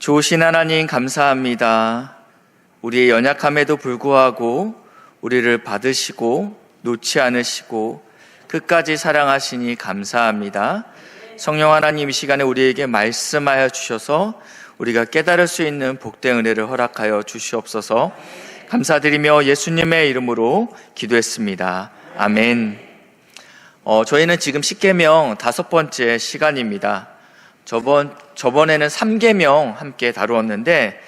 좋으신 하나님 감사합니다. 우리의 연약함에도 불구하고 우리를 받으시고 놓지 않으시고 끝까지 사랑하시니 감사합니다. 성령 하나님, 이 시간에 우리에게 말씀하여 주셔서 우리가 깨달을 수 있는 복된 은혜를 허락하여 주시옵소서. 감사드리며 예수님의 이름으로 기도했습니다. 아멘. 저희는 지금 십계명 5번째 시간입니다. 저번에는 3계명 함께 다루었는데,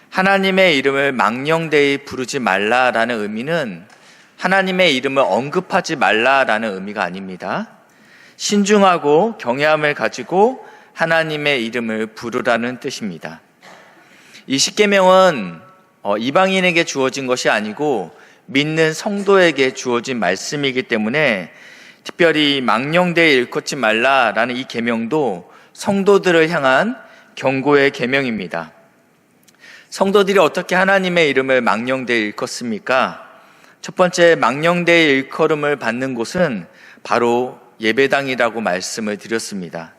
하나님의 이름을 망령되이 부르지 말라라는 의미는 하나님의 이름을 언급하지 말라라는 의미가 아닙니다. 신중하고 경외함을 가지고 하나님의 이름을 부르라는 뜻입니다. 이 십계명은 이방인에게 주어진 것이 아니고 믿는 성도에게 주어진 말씀이기 때문에 특별히 망령되이 일컫지 말라라는 이 계명도 성도들을 향한 경고의 계명입니다. 성도들이 어떻게 하나님의 이름을 망령되이 일컫습니까? 첫 번째, 망령되이 일컬음을 받는 곳은 바로 예배당이라고 말씀을 드렸습니다.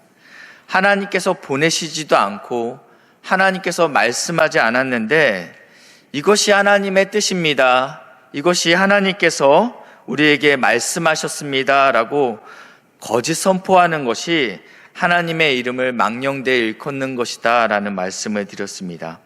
하나님께서 보내시지도 않고 하나님께서 말씀하지 않았는데 이것이 하나님의 뜻입니다, 이것이 하나님께서 우리에게 말씀하셨습니다 라고 거짓 선포하는 것이 하나님의 이름을 망령되이 일컫는 것이다 라는 말씀을 드렸습니다.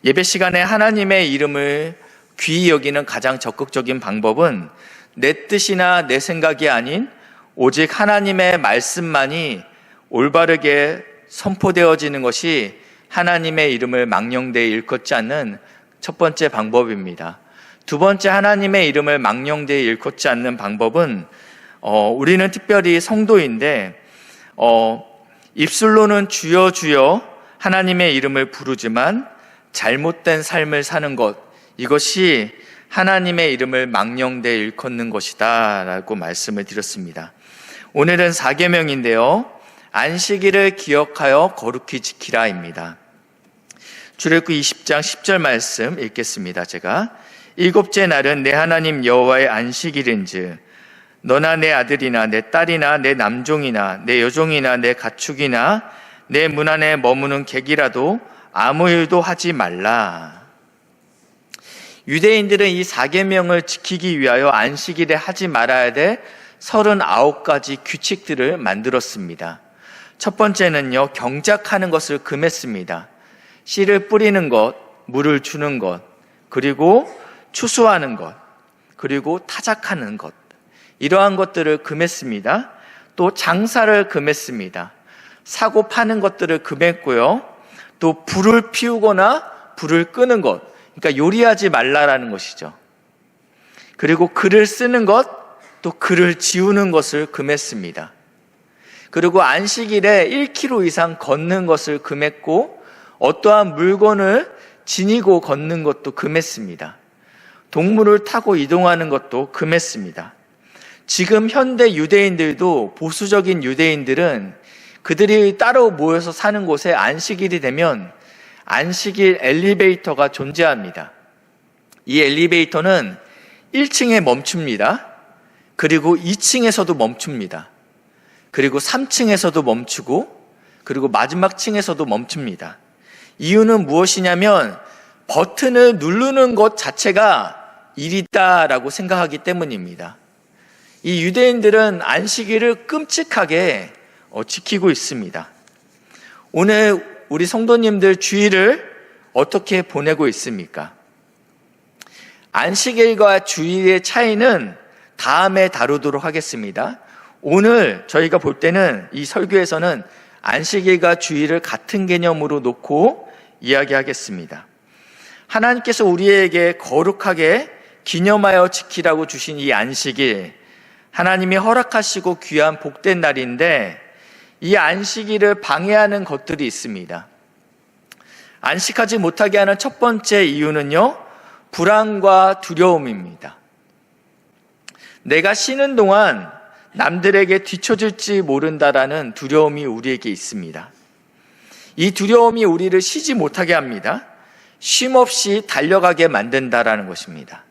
예배 시간에 하나님의 이름을 귀히 여기는 가장 적극적인 방법은 내 뜻이나 내 생각이 아닌 오직 하나님의 말씀만이 올바르게 선포되어지는 것이 하나님의 이름을 망령되이 일컫지 않는 첫 번째 방법입니다. 두 번째, 하나님의 이름을 망령되이 일컫지 않는 방법은 우리는 특별히 성도인데 입술로는 주여 주여 하나님의 이름을 부르지만 잘못된 삶을 사는 것, 이것이 하나님의 이름을 망령되이 일컫는 것이다 라고 말씀을 드렸습니다. 오늘은 4계명인데요, 안식일을 기억하여 거룩히 지키라입니다. 출애굽기 20장 10절 말씀 읽겠습니다. 제가 일곱째 날은 내 하나님 여호와의 안식일인즉 너나 내 아들이나 내 딸이나 내 남종이나 내 여종이나 내 가축이나 내 문 안에 머무는 객이라도 아무 일도 하지 말라. 유대인들은 이 4계명을 지키기 위하여 안식일에 하지 말아야 될 39가지 규칙들을 만들었습니다. 첫 번째는요, 경작하는 것을 금했습니다. 씨를 뿌리는 것, 물을 주는 것, 그리고 추수하는 것, 그리고 타작하는 것, 이러한 것들을 금했습니다. 또 장사를 금했습니다. 사고 파는 것들을 금했고요. 또 불을 피우거나 불을 끄는 것, 그러니까 요리하지 말라라는 것이죠. 그리고 글을 쓰는 것, 또 글을 지우는 것을 금했습니다. 그리고 안식일에 1km 이상 걷는 것을 금했고, 어떠한 물건을 지니고 걷는 것도 금했습니다. 동물을 타고 이동하는 것도 금했습니다. 지금 현대 유대인들도, 보수적인 유대인들은 그들이 따로 모여서 사는 곳에 안식일이 되면 안식일 엘리베이터가 존재합니다. 이 엘리베이터는 1층에 멈춥니다. 그리고 2층에서도 멈춥니다. 그리고 3층에서도 멈추고, 그리고 마지막 층에서도 멈춥니다. 이유는 무엇이냐면 버튼을 누르는 것 자체가 일이다라고 생각하기 때문입니다. 이 유대인들은 안식일을 끔찍하게 지키고 있습니다. 오늘 우리 성도님들 주일을 어떻게 보내고 있습니까? 안식일과 주일의 차이는 다음에 다루도록 하겠습니다. 오늘 저희가 볼 때는 이 설교에서는 안식일과 주일을 같은 개념으로 놓고 이야기하겠습니다. 하나님께서 우리에게 거룩하게 기념하여 지키라고 주신 이 안식일, 하나님이 허락하시고 귀한 복된 날인데 이 안식일을 방해하는 것들이 있습니다. 안식하지 못하게 하는 첫 번째 이유는요, 불안과 두려움입니다. 내가 쉬는 동안 남들에게 뒤처질지 모른다라는 두려움이 우리에게 있습니다. 이 두려움이 우리를 쉬지 못하게 합니다. 쉼 없이 달려가게 만든다라는 것입니다.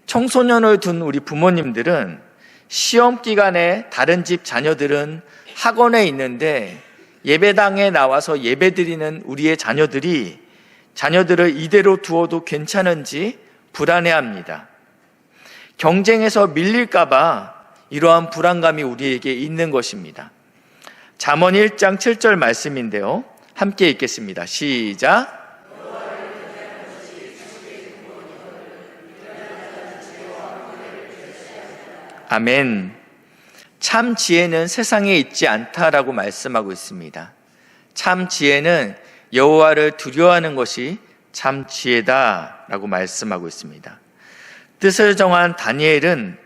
청소년을 둔 우리 부모님들은 시험 기간에 다른 집 자녀들은 학원에 있는데 예배당에 나와서 예배드리는 우리의 자녀들을 이대로 두어도 괜찮은지 불안해합니다. 경쟁에서 밀릴까봐 이러한 불안감이 우리에게 있는 것입니다. 잠언 1장 7절 말씀인데요. 함께 읽겠습니다. 시작. 아멘. 참 지혜는 세상에 있지 않다라고 말씀하고 있습니다. 참 지혜는 여호와를 두려워하는 것이 참 지혜다라고 말씀하고 있습니다. 뜻을 정한 다니엘은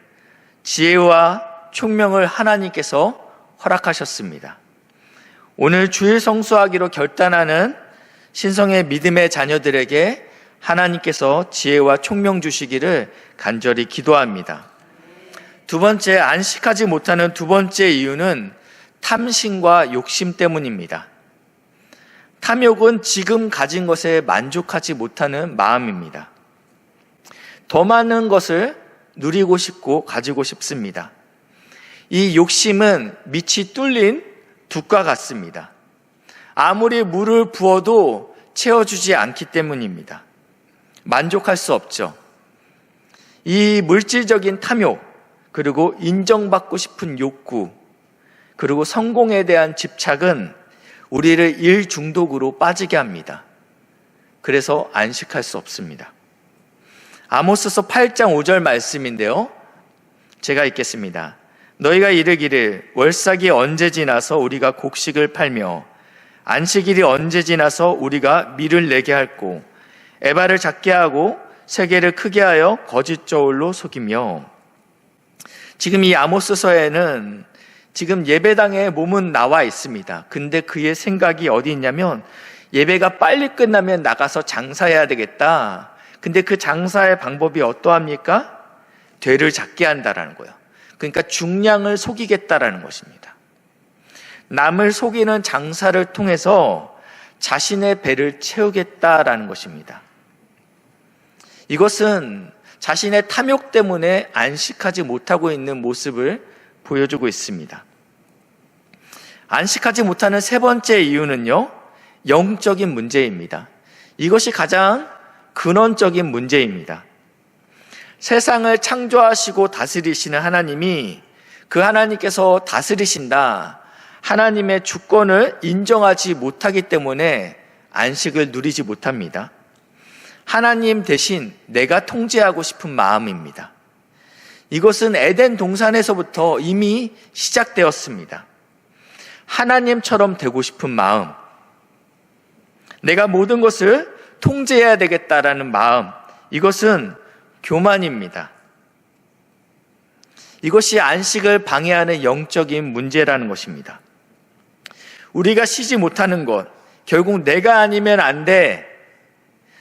지혜와 총명을 하나님께서 허락하셨습니다. 오늘 주일 성수하기로 결단하는 신성의 믿음의 자녀들에게 하나님께서 지혜와 총명 주시기를 간절히 기도합니다. 두 번째, 안식하지 못하는 두 번째 이유는 탐심과 욕심 때문입니다. 탐욕은 지금 가진 것에 만족하지 못하는 마음입니다. 더 많은 것을 누리고 싶고 가지고 싶습니다. 이 욕심은 밑이 뚫린 둑과 같습니다. 아무리 물을 부어도 채워주지 않기 때문입니다. 만족할 수 없죠. 이 물질적인 탐욕, 그리고 인정받고 싶은 욕구, 그리고 성공에 대한 집착은 우리를 일 중독으로 빠지게 합니다. 그래서 안식할 수 없습니다. 아모스서 8장 5절 말씀인데요. 제가 읽겠습니다. 너희가 이르기를 월삭이 언제 지나서 우리가 곡식을 팔며 안식일이 언제 지나서 우리가 밀을 내게 할꼬 에바를 작게 하고 세계를 크게 하여 거짓 저울로 속이며. 지금 이 아모스서에는 지금 예배당에 몸은 나와 있습니다. 근데 그의 생각이 어디 있냐면 예배가 빨리 끝나면 나가서 장사해야 되겠다. 근데 그 장사의 방법이 어떠합니까? 되를 작게 한다라는 거예요. 그러니까 중량을 속이겠다라는 것입니다. 남을 속이는 장사를 통해서 자신의 배를 채우겠다라는 것입니다. 이것은 자신의 탐욕 때문에 안식하지 못하고 있는 모습을 보여주고 있습니다. 안식하지 못하는 세 번째 이유는요, 영적인 문제입니다. 이것이 가장 근원적인 문제입니다. 세상을 창조하시고 다스리시는 하나님이 그 하나님께서 다스리신다, 하나님의 주권을 인정하지 못하기 때문에 안식을 누리지 못합니다. 하나님 대신 내가 통제하고 싶은 마음입니다. 이것은 에덴 동산에서부터 이미 시작되었습니다. 하나님처럼 되고 싶은 마음, 내가 모든 것을 통제해야 되겠다라는 마음, 이것은 교만입니다. 이것이 안식을 방해하는 영적인 문제라는 것입니다. 우리가 쉬지 못하는 것, 결국 내가 아니면 안 돼,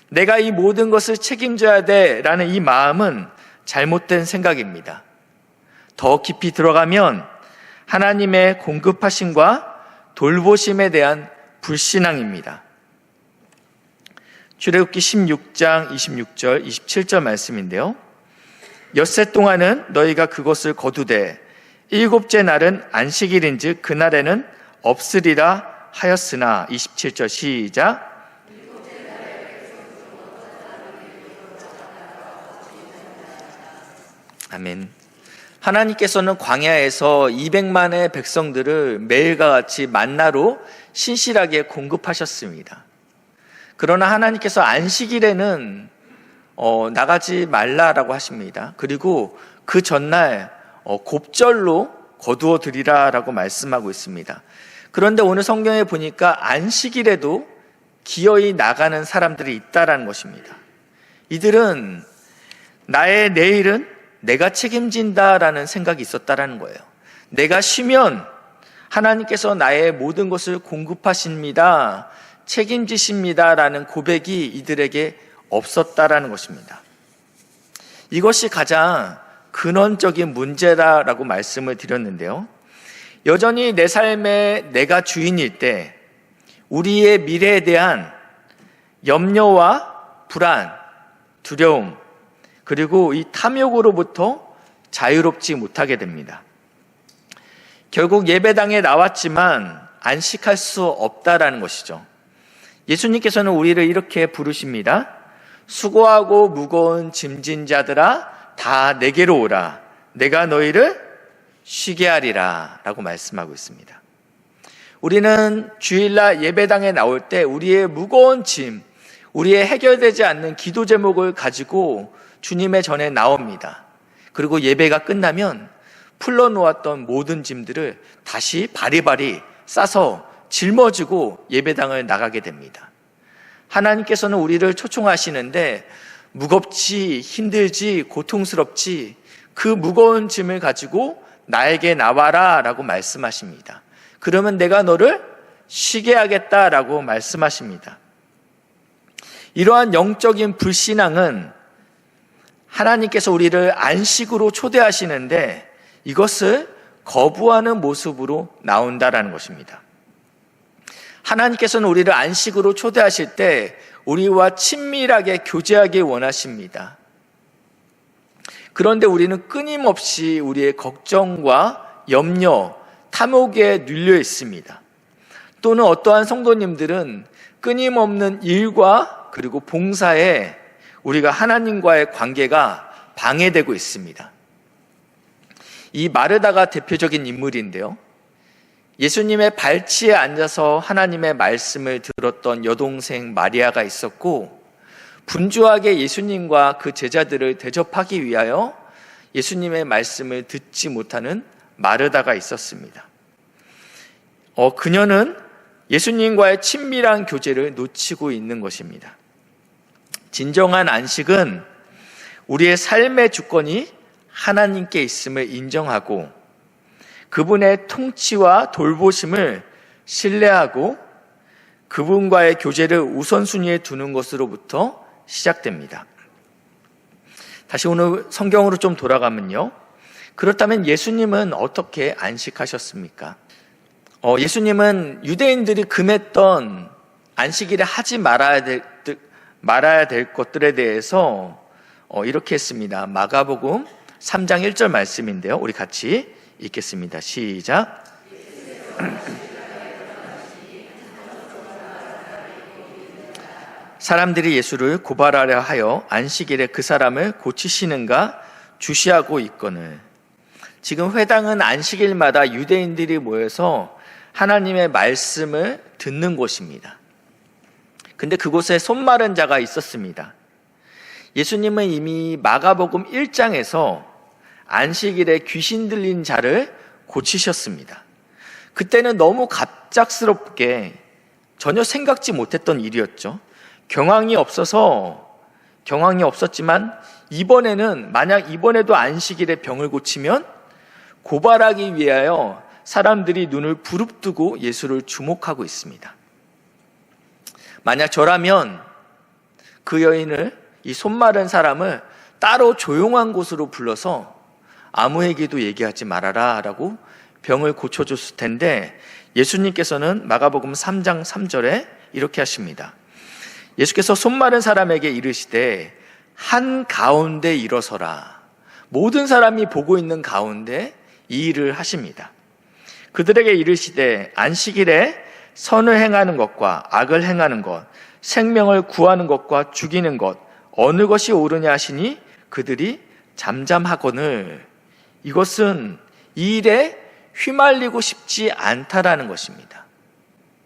내가 이 모든 것을 책임져야 돼 라는 이 마음은 잘못된 생각입니다. 더 깊이 들어가면 하나님의 공급하심과 돌보심에 대한 불신앙입니다. 출애굽기 16장 26절 27절 말씀인데요. 엿새 동안은 너희가 그것을 거두되 일곱째 날은 안식일인즉 그날에는 없으리라 하였으나. 27절 시작. 아멘. 하나님께서는 광야에서 200만의 백성들을 매일과 같이 만나로 신실하게 공급하셨습니다. 그러나 하나님께서 안식일에는 나가지 말라라고 하십니다. 그리고 그 전날 곱절로 거두어 드리라라고 말씀하고 있습니다. 그런데 오늘 성경에 보니까 안식일에도 기어이 나가는 사람들이 있다라는 것입니다. 이들은 나의 내일은 내가 책임진다라는 생각이 있었다라는 거예요. 내가 쉬면 하나님께서 나의 모든 것을 공급하십니다, 책임지십니다라는 고백이 이들에게 없었다라는 것입니다. 이것이 가장 근원적인 문제다라고 말씀을 드렸는데요. 여전히 내 삶에 내가 주인일 때 우리의 미래에 대한 염려와 불안, 두려움, 그리고 이 탐욕으로부터 자유롭지 못하게 됩니다. 결국 예배당에 나왔지만 안식할 수 없다라는 것이죠. 예수님께서는 우리를 이렇게 부르십니다. 수고하고 무거운 짐진 자들아 다 내게로 오라. 내가 너희를 쉬게 하리라 라고 말씀하고 있습니다. 우리는 주일날 예배당에 나올 때 우리의 무거운 짐, 우리의 해결되지 않는 기도 제목을 가지고 주님의 전에 나옵니다. 그리고 예배가 끝나면 풀러놓았던 모든 짐들을 다시 바리바리 싸서 짊어지고 예배당을 나가게 됩니다. 하나님께서는 우리를 초청하시는데 무겁지, 힘들지, 고통스럽지 그 무거운 짐을 가지고 나에게 나와라 라고 말씀하십니다. 그러면 내가 너를 쉬게 하겠다라고 말씀하십니다. 이러한 영적인 불신앙은 하나님께서 우리를 안식으로 초대하시는데 이것을 거부하는 모습으로 나온다라는 것입니다. 하나님께서는 우리를 안식으로 초대하실 때 우리와 친밀하게 교제하기 원하십니다. 그런데 우리는 끊임없이 우리의 걱정과 염려, 탐욕에 눌려 있습니다. 또는 어떠한 성도님들은 끊임없는 일과 그리고 봉사에 우리가 하나님과의 관계가 방해되고 있습니다. 이 마르다가 대표적인 인물인데요. 예수님의 발치에 앉아서 하나님의 말씀을 들었던 여동생 마리아가 있었고 분주하게 예수님과 그 제자들을 대접하기 위하여 예수님의 말씀을 듣지 못하는 마르다가 있었습니다. 그녀는 예수님과의 친밀한 교제를 놓치고 있는 것입니다. 진정한 안식은 우리의 삶의 주권이 하나님께 있음을 인정하고 그분의 통치와 돌보심을 신뢰하고 그분과의 교제를 우선순위에 두는 것으로부터 시작됩니다. 다시 오늘 성경으로 좀 돌아가면요. 그렇다면 예수님은 어떻게 안식하셨습니까? 예수님은 유대인들이 금했던 안식일에 하지 말아야 될 것들에 대해서 이렇게 했습니다. 마가복음 3장 1절 말씀인데요. 우리 같이 읽겠습니다. 시작. 사람들이 예수를 고발하려 하여 안식일에 그 사람을 고치시는가 주시하고 있거늘. 지금 회당은 안식일마다 유대인들이 모여서 하나님의 말씀을 듣는 곳입니다. 근데 그곳에 손마른 자가 있었습니다. 예수님은 이미 마가복음 1장에서 안식일에 귀신 들린 자를 고치셨습니다. 그때는 너무 갑작스럽게 전혀 생각지 못했던 일이었죠. 경황이 없었지만 만약 이번에도 안식일에 병을 고치면 고발하기 위하여 사람들이 눈을 부릅뜨고 예수를 주목하고 있습니다. 만약 저라면 그 여인을, 이 손마른 사람을 따로 조용한 곳으로 불러서 아무에게도 얘기하지 말아라 라고 병을 고쳐줬을 텐데 예수님께서는 마가복음 3장 3절에 이렇게 하십니다. 예수께서 손마른 사람에게 이르시되 한가운데 일어서라. 모든 사람이 보고 있는 가운데 이 일을 하십니다. 그들에게 이르시되 안식일에 선을 행하는 것과 악을 행하는 것, 생명을 구하는 것과 죽이는 것 어느 것이 옳으냐 하시니 그들이 잠잠하거늘. 이것은 이 일에 휘말리고 싶지 않다라는 것입니다.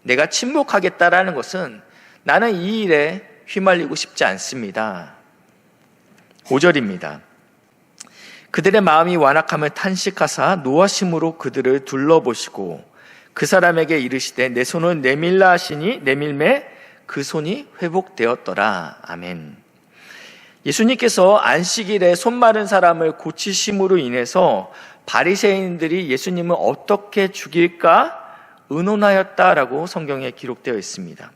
내가 침묵하겠다라는 것은 나는 이 일에 휘말리고 싶지 않습니다. 5절입니다. 그들의 마음이 완악함을 탄식하사 노하심으로 그들을 둘러보시고 그 사람에게 이르시되 내 손을 내밀라 하시니 내밀매 그 손이 회복되었더라. 아멘. 예수님께서 안식일에 손마른 사람을 고치심으로 인해서 바리새인들이 예수님을 어떻게 죽일까 의논하였다라고 성경에 기록되어 있습니다.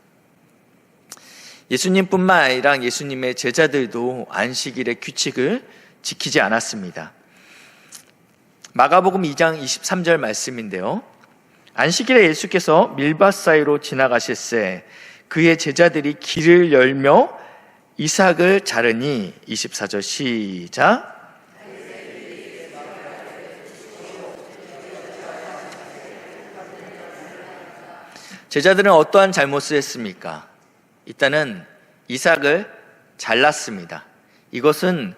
예수님뿐만 아니라 예수님의 제자들도 안식일의 규칙을 지키지 않았습니다. 마가복음 2장 23절 말씀인데요. 안식일에 예수께서 밀밭 사이로 지나가실새 그의 제자들이 길을 열며 이삭을 자르니 24절 시작. 제자들은 어떠한 잘못을 했습니까? 일단은 이삭을 잘랐습니다. 이것은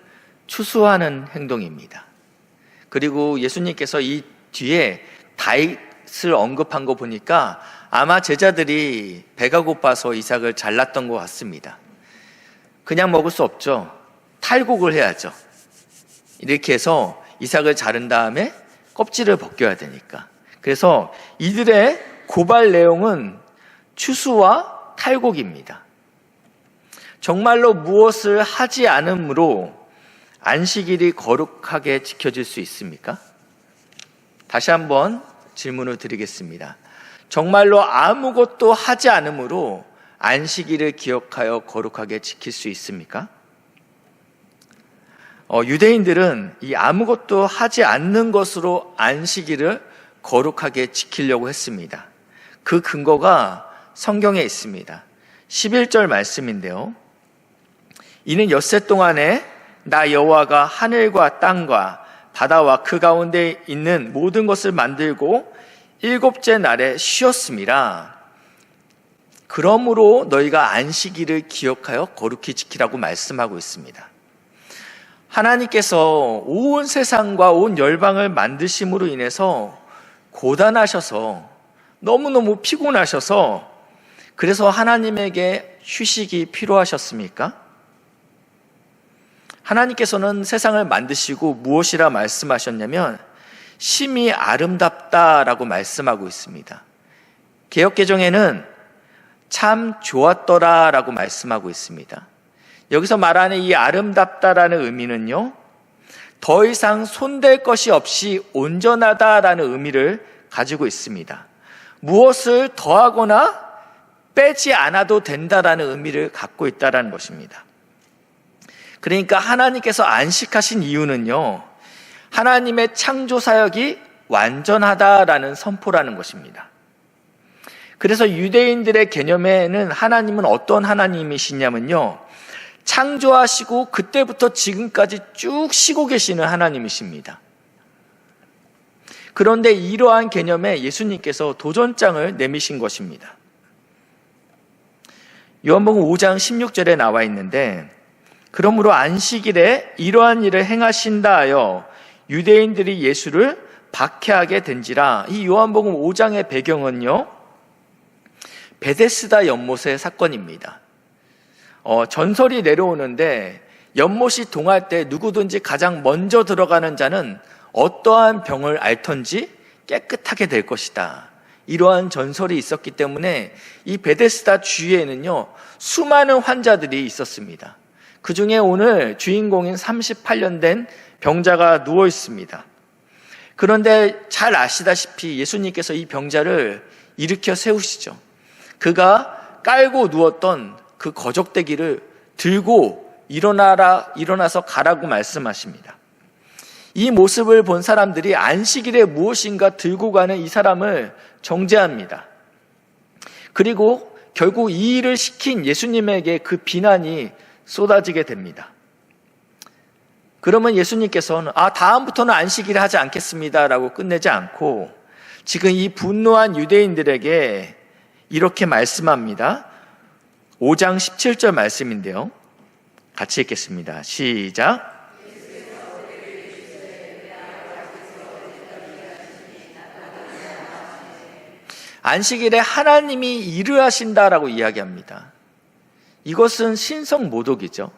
추수하는 행동입니다. 그리고 예수님께서 이 뒤에 다윗을 언급한 거 보니까 아마 제자들이 배가 고파서 이삭을 잘랐던 것 같습니다. 그냥 먹을 수 없죠. 탈곡을 해야죠. 이렇게 해서 이삭을 자른 다음에 껍질을 벗겨야 되니까. 그래서 이들의 고발 내용은 추수와 탈곡입니다. 정말로 무엇을 하지 않으므로 안식일이 거룩하게 지켜질 수 있습니까? 다시 한번 질문을 드리겠습니다. 정말로 아무것도 하지 않으므로 안식일을 기억하여 거룩하게 지킬 수 있습니까? 유대인들은 이 아무것도 하지 않는 것으로 안식일을 거룩하게 지키려고 했습니다. 그 근거가 성경에 있습니다. 11절 말씀인데요. 이는 엿새 동안에 나 여호와가 하늘과 땅과 바다와 그 가운데 있는 모든 것을 만들고 일곱째 날에 쉬었음이라. 그러므로 너희가 안식일을 기억하여 거룩히 지키라고 말씀하고 있습니다. 하나님께서 온 세상과 온 열방을 만드심으로 인해서 고단하셔서 너무너무 피곤하셔서 그래서 하나님에게 휴식이 필요하셨습니까? 하나님께서는 세상을 만드시고 무엇이라 말씀하셨냐면 심히 아름답다라고 말씀하고 있습니다. 개역개정에는 참 좋았더라라고 말씀하고 있습니다. 여기서 말하는 이 아름답다라는 의미는요, 더 이상 손댈 것이 없이 온전하다라는 의미를 가지고 있습니다. 무엇을 더하거나 빼지 않아도 된다라는 의미를 갖고 있다라는 것입니다. 그러니까 하나님께서 안식하신 이유는요, 하나님의 창조 사역이 완전하다라는 선포라는 것입니다. 그래서 유대인들의 개념에는 하나님은 어떤 하나님이시냐면요, 창조하시고 그때부터 지금까지 쭉 쉬고 계시는 하나님이십니다. 그런데 이러한 개념에 예수님께서 도전장을 내미신 것입니다. 요한복음 5장 16절에 나와 있는데, 그러므로 안식일에 이러한 일을 행하신다 하여 유대인들이 예수를 박해하게 된지라. 이 요한복음 5장의 배경은요, 베데스다 연못의 사건입니다. 전설이 내려오는데 연못이 동할 때 누구든지 가장 먼저 들어가는 자는 어떠한 병을 앓던지 깨끗하게 될 것이다. 이러한 전설이 있었기 때문에 이 베데스다 주위에는요, 수많은 환자들이 있었습니다. 그 중에 오늘 주인공인 38년 된 병자가 누워 있습니다. 그런데 잘 아시다시피 예수님께서 이 병자를 일으켜 세우시죠. 그가 깔고 누웠던 그 거적대기를 들고 일어나서 가라고 말씀하십니다. 이 모습을 본 사람들이 안식일에 무엇인가 들고 가는 이 사람을 정죄합니다. 그리고 결국 이 일을 시킨 예수님에게 그 비난이 쏟아지게 됩니다. 그러면 예수님께서는 다음부터는 안식일을 하지 않겠습니다 라고 끝내지 않고 지금 이 분노한 유대인들에게 이렇게 말씀합니다. 5장 17절 말씀인데요. 같이 읽겠습니다. 시작. 안식일에 하나님이 일을 하신다라고 이야기합니다. 이것은 신성모독이죠.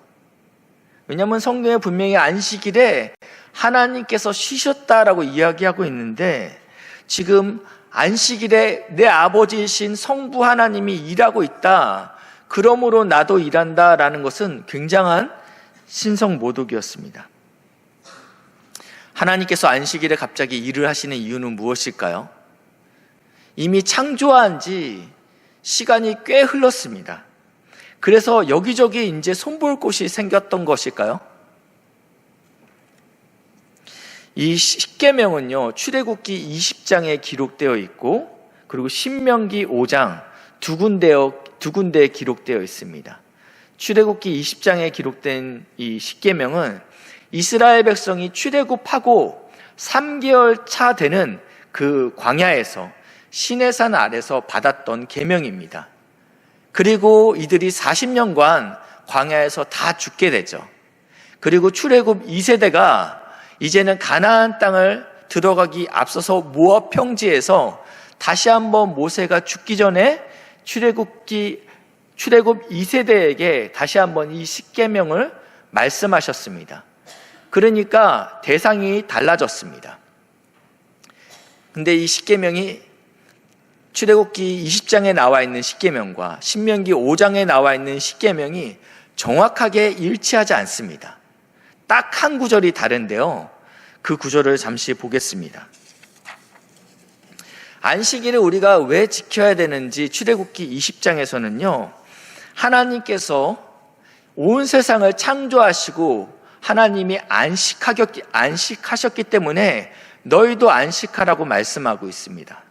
왜냐하면 성경에 분명히 안식일에 하나님께서 쉬셨다라고 이야기하고 있는데 지금 안식일에 내 아버지이신 성부 하나님이 일하고 있다. 그러므로 나도 일한다라는 것은 굉장한 신성모독이었습니다. 하나님께서 안식일에 갑자기 일을 하시는 이유는 무엇일까요? 이미 창조한 지 시간이 꽤 흘렀습니다. 그래서 여기저기 이제 손볼 곳이 생겼던 것일까요? 이 십계명은요, 출애굽기 20장에 기록되어 있고, 그리고 신명기 5장 두 군데에 기록되어 있습니다. 출애굽기 20장에 기록된 이 십계명은 이스라엘 백성이 출애굽하고 3개월 차 되는 그 광야에서 시내산 아래서 받았던 계명입니다. 그리고 이들이 40년간 광야에서 다 죽게 되죠. 그리고 출애굽 2세대가 이제는 가나안 땅을 들어가기 앞서서 모압 평지에서 다시 한번 모세가 죽기 전에 출애굽 2세대에게 다시 한번 이 십계명을 말씀하셨습니다. 그러니까 대상이 달라졌습니다. 근데 이 십계명이 출애굽기 20장에 나와 있는 십계명과 신명기 5장에 나와 있는 십계명이 정확하게 일치하지 않습니다. 딱 한 구절이 다른데요. 그 구절을 잠시 보겠습니다. 안식일을 우리가 왜 지켜야 되는지 출애굽기 20장에서는요. 하나님께서 온 세상을 창조하시고 하나님이 안식하셨기 때문에 너희도 안식하라고 말씀하고 있습니다.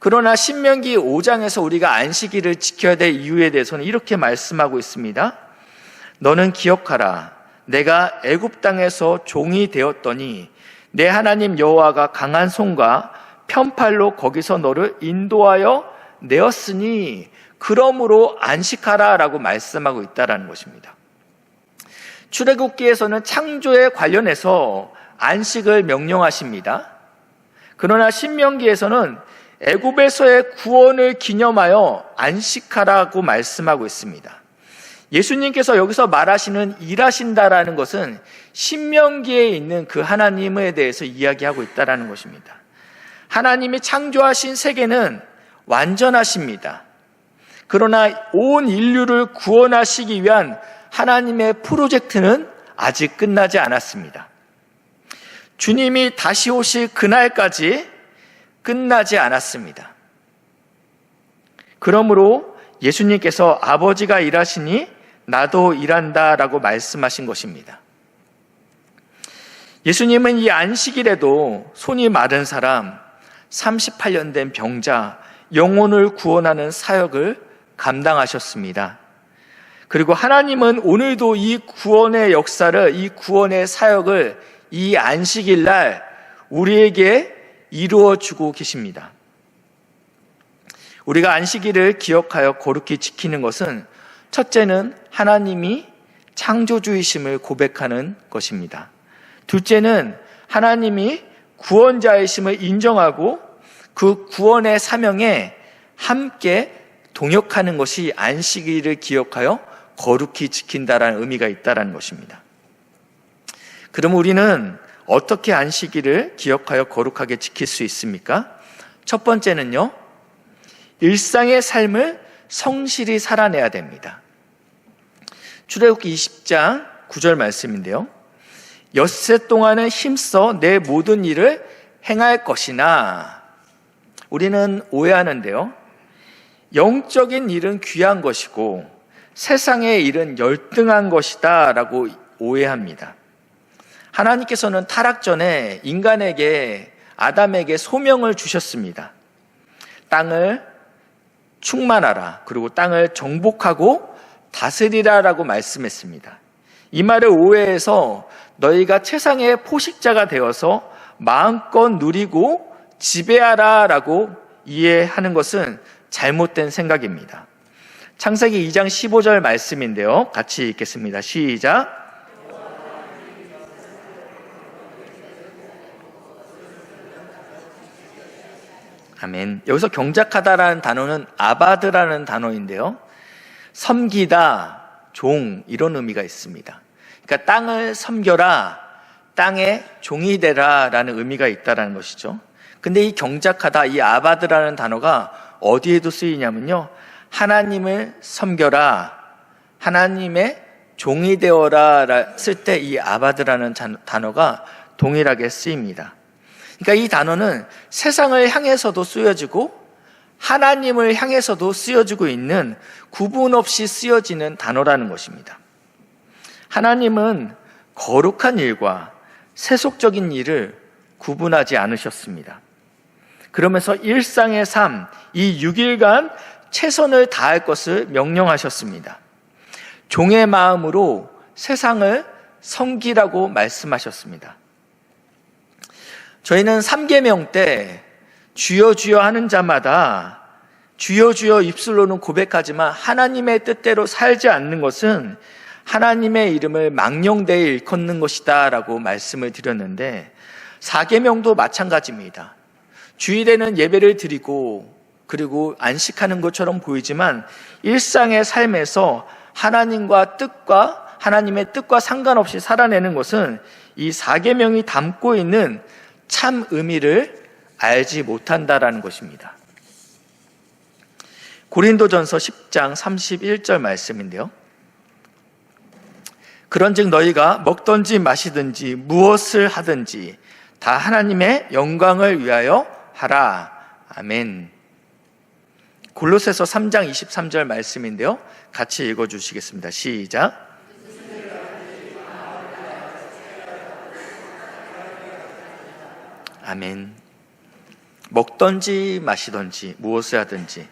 그러나 신명기 5장에서 우리가 안식일을 지켜야 될 이유에 대해서는 이렇게 말씀하고 있습니다. 너는 기억하라. 내가 애굽 땅에서 종이 되었더니 내 하나님 여호와가 강한 손과 편팔로 거기서 너를 인도하여 내었으니 그러므로 안식하라 라고 말씀하고 있다는 것입니다. 출애굽기에서는 창조에 관련해서 안식을 명령하십니다. 그러나 신명기에서는 애굽에서의 구원을 기념하여 안식하라고 말씀하고 있습니다. 예수님께서 여기서 말하시는 일하신다라는 것은 신명기에 있는 그 하나님에 대해서 이야기하고 있다는 것입니다. 하나님이 창조하신 세계는 완전하십니다. 그러나 온 인류를 구원하시기 위한 하나님의 프로젝트는 아직 끝나지 않았습니다. 주님이 다시 오실 그날까지 끝나지 않았습니다. 그러므로 예수님께서 아버지가 일하시니 나도 일한다 라고 말씀하신 것입니다. 예수님은 이 안식일에도 손이 마른 사람, 38년 된 병자, 영혼을 구원하는 사역을 감당하셨습니다. 그리고 하나님은 오늘도 이 구원의 역사를, 이 구원의 사역을 이 안식일 날 우리에게 이루어 주고 계십니다. 우리가 안식일을 기억하여 거룩히 지키는 것은 첫째는 하나님이 창조주이심을 고백하는 것입니다. 둘째는 하나님이 구원자이심을 인정하고 그 구원의 사명에 함께 동역하는 것이 안식일을 기억하여 거룩히 지킨다라는 의미가 있다는 것입니다. 그럼 우리는 어떻게 안식일을 기억하여 거룩하게 지킬 수 있습니까? 첫 번째는요, 일상의 삶을 성실히 살아내야 됩니다. 출애굽기 20장 9절 말씀인데요. 엿새 동안은 힘써 내 모든 일을 행할 것이나, 우리는 오해하는데요. 영적인 일은 귀한 것이고 세상의 일은 열등한 것이다 라고 오해합니다. 하나님께서는 타락 전에 인간에게, 아담에게 소명을 주셨습니다. 땅을 충만하라, 그리고 땅을 정복하고 다스리라 라고 말씀했습니다. 이 말을 오해해서 너희가 세상의 포식자가 되어서 마음껏 누리고 지배하라 라고 이해하는 것은 잘못된 생각입니다. 창세기 2장 15절 말씀인데요. 같이 읽겠습니다. 시작. 아멘. 여기서 경작하다라는 단어는 아바드라는 단어인데요. 섬기다, 종, 이런 의미가 있습니다. 그러니까 땅을 섬겨라, 땅의 종이 되라 라는 의미가 있다는 것이죠. 근데 이 경작하다, 이 아바드라는 단어가 어디에도 쓰이냐면요, 하나님을 섬겨라, 하나님의 종이 되어라 쓸 때 이 아바드라는 단어가 동일하게 쓰입니다. 그러니까 이 단어는 세상을 향해서도 쓰여지고 하나님을 향해서도 쓰여지고 있는, 구분 없이 쓰여지는 단어라는 것입니다. 하나님은 거룩한 일과 세속적인 일을 구분하지 않으셨습니다. 그러면서 일상의 삶, 이 6일간 최선을 다할 것을 명령하셨습니다. 종의 마음으로 세상을 섬기라고 말씀하셨습니다. 저희는 3계명 때 주여 주여 하는 자마다 주여 주여 입술로는 고백하지만 하나님의 뜻대로 살지 않는 것은 하나님의 이름을 망령되이 일컫는 것이다 라고 말씀을 드렸는데, 사계명도 마찬가지입니다. 주일에는 예배를 드리고 그리고 안식하는 것처럼 보이지만 일상의 삶에서 하나님의 뜻과 상관없이 살아내는 것은 이 사계명이 담고 있는 참 의미를 알지 못한다라는 것입니다. 고린도전서 10장 31절 말씀인데요. 그런즉 너희가 먹든지 마시든지 무엇을 하든지 다 하나님의 영광을 위하여 하라. 아멘. 골로새서 3장 23절 말씀인데요. 같이 읽어주시겠습니다. 시작. 아멘. 먹든지 마시든지 무엇을 하든지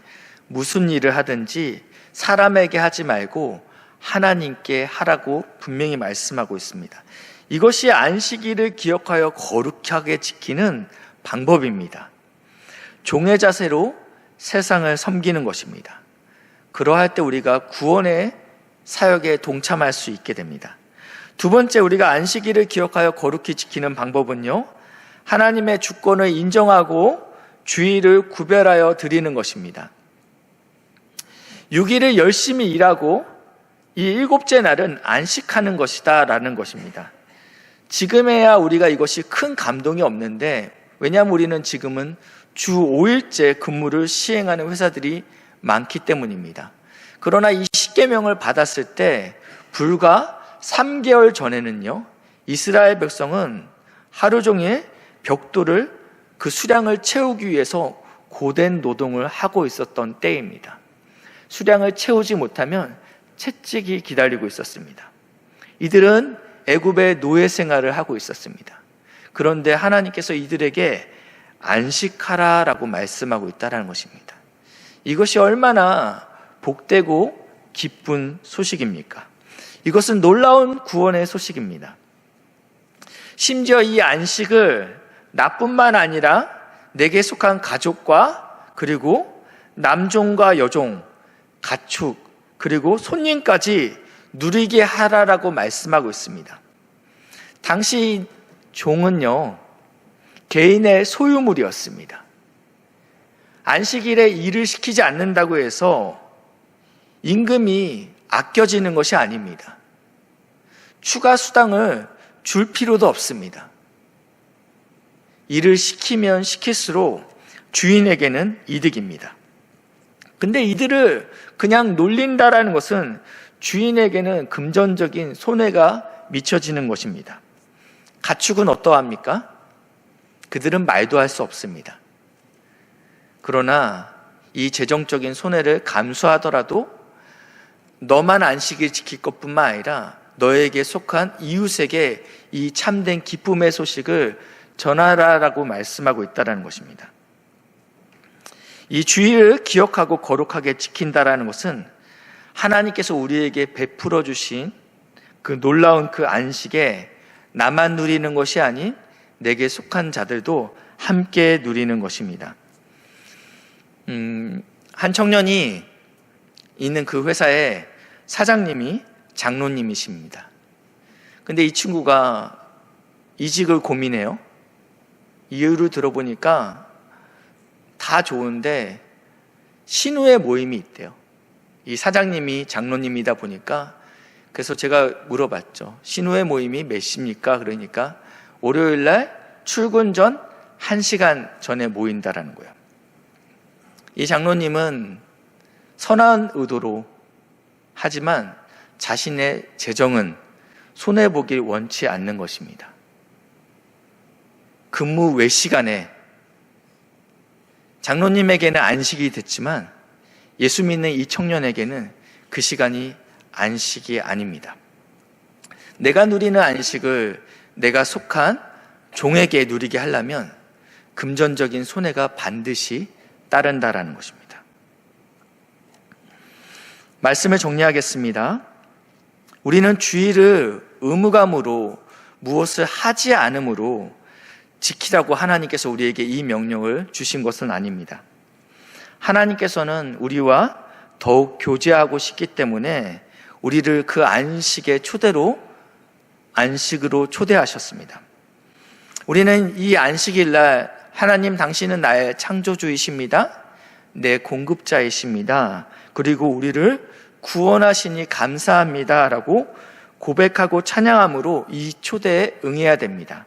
무슨 일을 하든지 사람에게 하지 말고 하나님께 하라고 분명히 말씀하고 있습니다. 이것이 안식일을 기억하여 거룩하게 지키는 방법입니다. 종의 자세로 세상을 섬기는 것입니다. 그러할 때 우리가 구원의 사역에 동참할 수 있게 됩니다. 두 번째, 우리가 안식일을 기억하여 거룩히 지키는 방법은요, 하나님의 주권을 인정하고 주일을 구별하여 드리는 것입니다. 6일을 열심히 일하고 이 일곱째 날은 안식하는 것이다 라는 것입니다. 지금에야 우리가 이것이 큰 감동이 없는데, 왜냐하면 우리는 지금은 주 5일째 근무를 시행하는 회사들이 많기 때문입니다. 그러나 이 십계명을 받았을 때 불과 3개월 전에는요, 이스라엘 백성은 하루 종일 벽돌을 그 수량을 채우기 위해서 고된 노동을 하고 있었던 때입니다. 수량을 채우지 못하면 채찍이 기다리고 있었습니다. 이들은 애굽의 노예 생활을 하고 있었습니다. 그런데 하나님께서 이들에게 안식하라라고 말씀하고 있다는 것입니다. 이것이 얼마나 복되고 기쁜 소식입니까? 이것은 놀라운 구원의 소식입니다. 심지어 이 안식을 나뿐만 아니라 내게 속한 가족과 그리고 남종과 여종, 가축, 그리고 손님까지 누리게 하라라고 말씀하고 있습니다. 당시 종은요, 개인의 소유물이었습니다. 안식일에 일을 시키지 않는다고 해서 임금이 아껴지는 것이 아닙니다. 추가 수당을 줄 필요도 없습니다. 일을 시키면 시킬수록 주인에게는 이득입니다. 근데 이들을 그냥 놀린다라는 것은 주인에게는 금전적인 손해가 미쳐지는 것입니다. 가축은 어떠합니까? 그들은 말도 할 수 없습니다. 그러나 이 재정적인 손해를 감수하더라도 너만 안식일 지킬 것뿐만 아니라 너에게 속한 이웃에게 이 참된 기쁨의 소식을 전하라라고 말씀하고 있다는 것입니다. 이 주일을 기억하고 거룩하게 지킨다라는 것은 하나님께서 우리에게 베풀어 주신 그 놀라운 그 안식에 나만 누리는 것이 아닌 내게 속한 자들도 함께 누리는 것입니다. 한 청년이 있는 그 회사의 사장님이 장로님이십니다. 근데 이 친구가 이직을 고민해요. 이유를 들어보니까 다 좋은데 신우의 모임이 있대요. 이 사장님이 장로님이다 보니까, 그래서 제가 물어봤죠. 신우의 모임이 몇 시입니까? 그러니까 월요일 날 출근 전 1시간 전에 모인다라는 거예요. 이 장로님은 선한 의도로 하지만 자신의 재정은 손해보길 원치 않는 것입니다. 근무 외 시간에 장로님에게는 안식이 됐지만 예수 믿는 이 청년에게는 그 시간이 안식이 아닙니다. 내가 누리는 안식을 내가 속한 종에게 누리게 하려면 금전적인 손해가 반드시 따른다라는 것입니다. 말씀을 정리하겠습니다. 우리는 주일을 의무감으로 무엇을 하지 않으므로 지키라고 하나님께서 우리에게 이 명령을 주신 것은 아닙니다. 하나님께서는 우리와 더욱 교제하고 싶기 때문에 우리를 그 안식으로 초대하셨습니다. 우리는 이 안식일날 하나님 당신은 나의 창조주이십니다. 내 공급자이십니다. 그리고 우리를 구원하시니 감사합니다 라고 고백하고 찬양함으로 이 초대에 응해야 됩니다.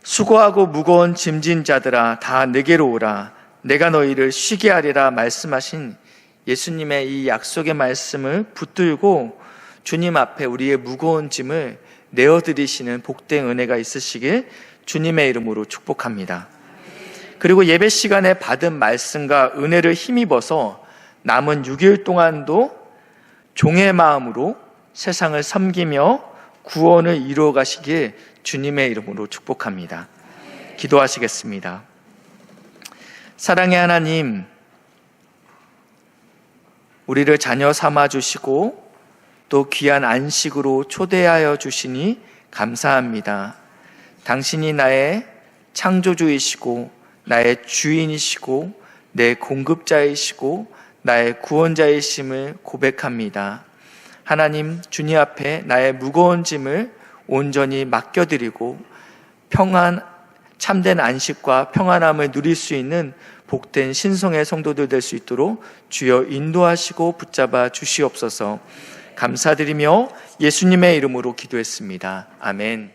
수고하고 무거운 짐진 자들아 다 내게로 오라 내가 너희를 쉬게 하리라 말씀하신 예수님의 이 약속의 말씀을 붙들고 주님 앞에 우리의 무거운 짐을 내어드리시는 복된 은혜가 있으시길 주님의 이름으로 축복합니다. 그리고 예배 시간에 받은 말씀과 은혜를 힘입어서 남은 6일 동안도 종의 마음으로 세상을 섬기며 구원을 이루어 가시길 주님의 이름으로 축복합니다. 기도하시겠습니다. 사랑의 하나님, 우리를 자녀 삼아 주시고 또 귀한 안식으로 초대하여 주시니 감사합니다. 당신이 나의 창조주이시고 나의 주인이시고 내 공급자이시고 나의 구원자이심을 고백합니다. 하나님, 주님 앞에 나의 무거운 짐을 온전히 맡겨드리고 참된 안식과 평안함을 누릴 수 있는 복된 신성의 성도들 될 수 있도록 주여 인도하시고 붙잡아 주시옵소서. 감사드리며 예수님의 이름으로 기도했습니다. 아멘.